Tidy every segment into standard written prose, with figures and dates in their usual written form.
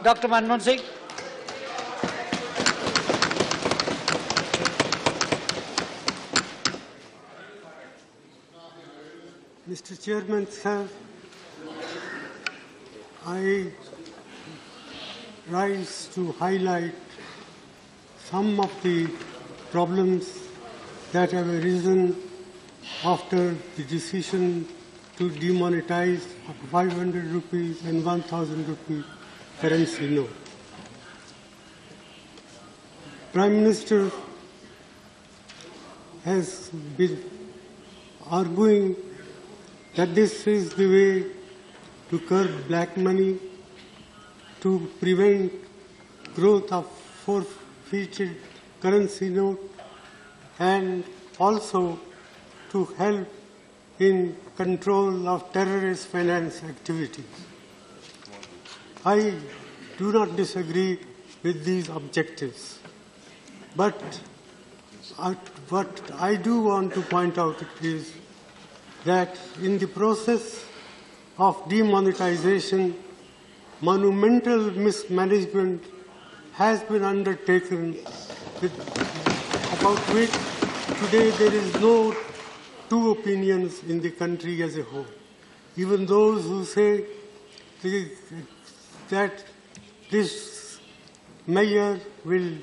Dr. Manmohan Singh. Mr. Chairman, sir, I rise to highlight some of the problems that have arisen after the decision to demonetize 500 rupees and 1000 rupee currency note. Prime Minister has been arguing that this is the way to curb black money, to prevent growth of forfeited currency note, and also to help in control of terrorist finance activities. I do not disagree with these objectives, but what I do want to point out is that in the process of demonetization, monumental mismanagement has been undertaken, about which today there is no two opinions in the country as a whole. Even those who say that this measure will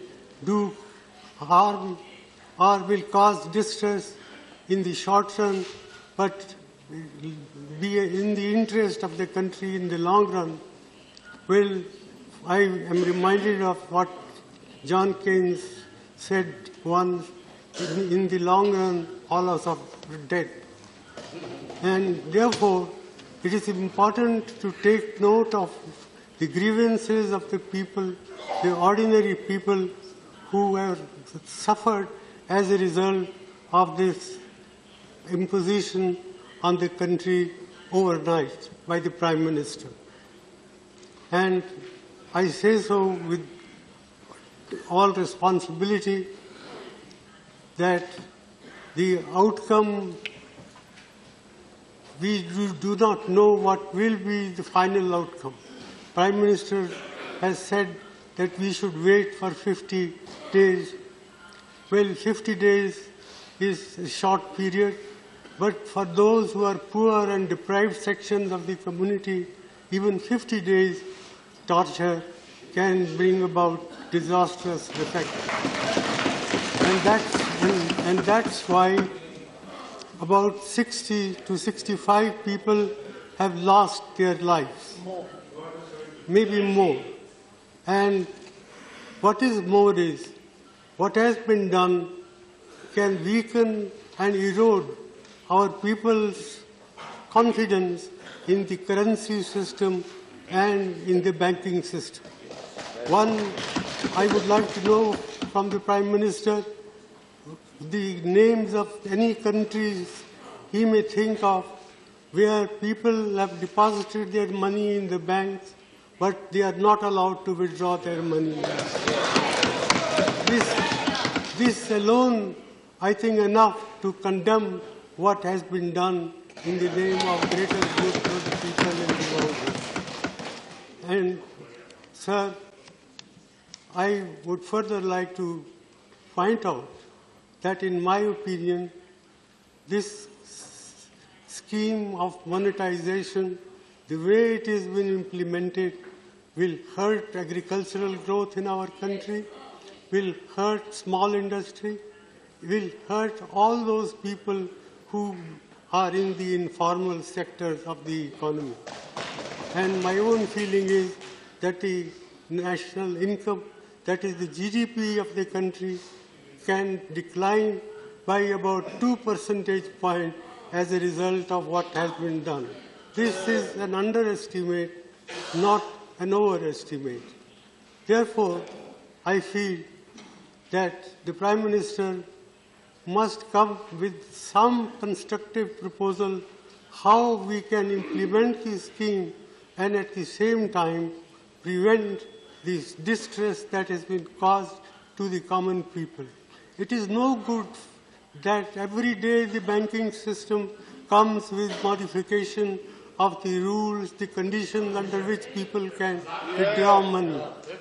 do harm or will cause distress in the short run, but be in the interest of the country in the long run. Well, I am reminded of what John Keynes said once, in the long run, all of us are dead. And therefore, it is important to take note of the grievances of the people, the ordinary people who have suffered as a result of this imposition on the country overnight by the Prime Minister. And I say so with all responsibility that the outcome, we do not know what will be the final outcome. Prime Minister has said that we should wait for 50 days. Well, 50 days is a short period, but for those who are poor and deprived sections of the community, even 50 days torture can bring about disastrous effects. And that's why about 60 to 65 people have lost their lives. Maybe more. And what is more is, what has been done can weaken and erode our people's confidence in the currency system and in the banking system. One, I would like to know from the Prime Minister the names of any countries he may think of where people have deposited their money in the banks, but they are not allowed to withdraw their money. This alone, I think, enough to condemn what has been done in the name of greater good for the people in the world. And, sir, I would further like to point out that, in my opinion, this scheme of monetization, the way it has been implemented, will hurt agricultural growth in our country, will hurt small industry, will hurt all those people who are in the informal sectors of the economy. And my own feeling is that the national income, that is the GDP of the country, can decline by about 2 percentage points as a result of what has been done. This is an underestimate, not an overestimate. Therefore, I feel that the Prime Minister must come with some constructive proposal how we can implement the scheme and at the same time prevent this distress that has been caused to the common people. It is no good that every day the banking system comes with modification of the rules, the conditions under which people can withdraw money.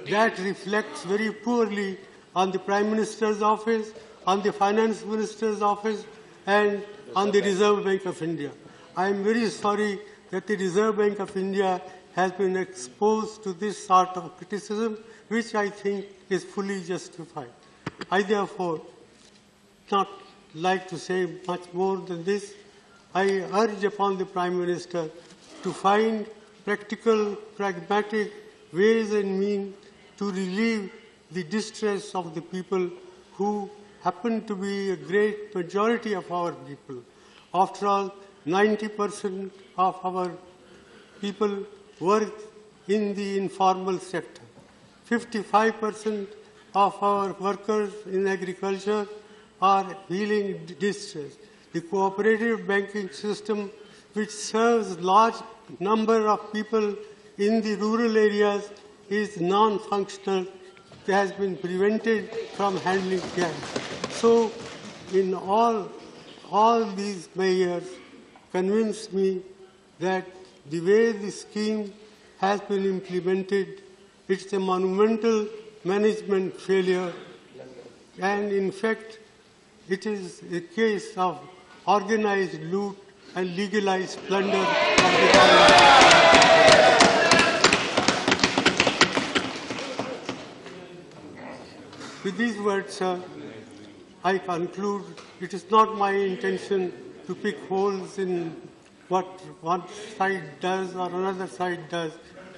That reflects very poorly on the Prime Minister's office, on the Finance Minister's office, and on the Reserve Bank of India. I am very sorry that the Reserve Bank of India has been exposed to this sort of criticism, which I think is fully justified. I therefore not like to say much more than this. I urge upon the Prime Minister to find practical, pragmatic ways and means to relieve the distress of the people who happen to be a great majority of our people. After all, 90% of our people work in the informal sector. 55% of our workers in agriculture are feeling distress. The cooperative banking system, which serves large number of people in the rural areas, is non-functional. It has been prevented from handling cash. So, in all these measures convince me that the way the scheme has been implemented, it's a monumental management failure, and in fact, it is a case of organized loot and legalized plunder of the government. With these words, sir, I conclude it is not my intention to pick holes in what one side does or another side does,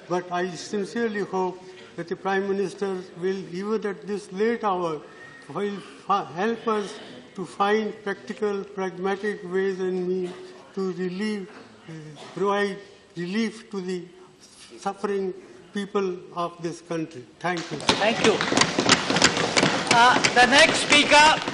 but I sincerely hope that the Prime Minister will, even at this late hour, will help us to find practical, pragmatic ways and means to provide relief to the suffering people of this country. Thank you. Thank you. The next speaker.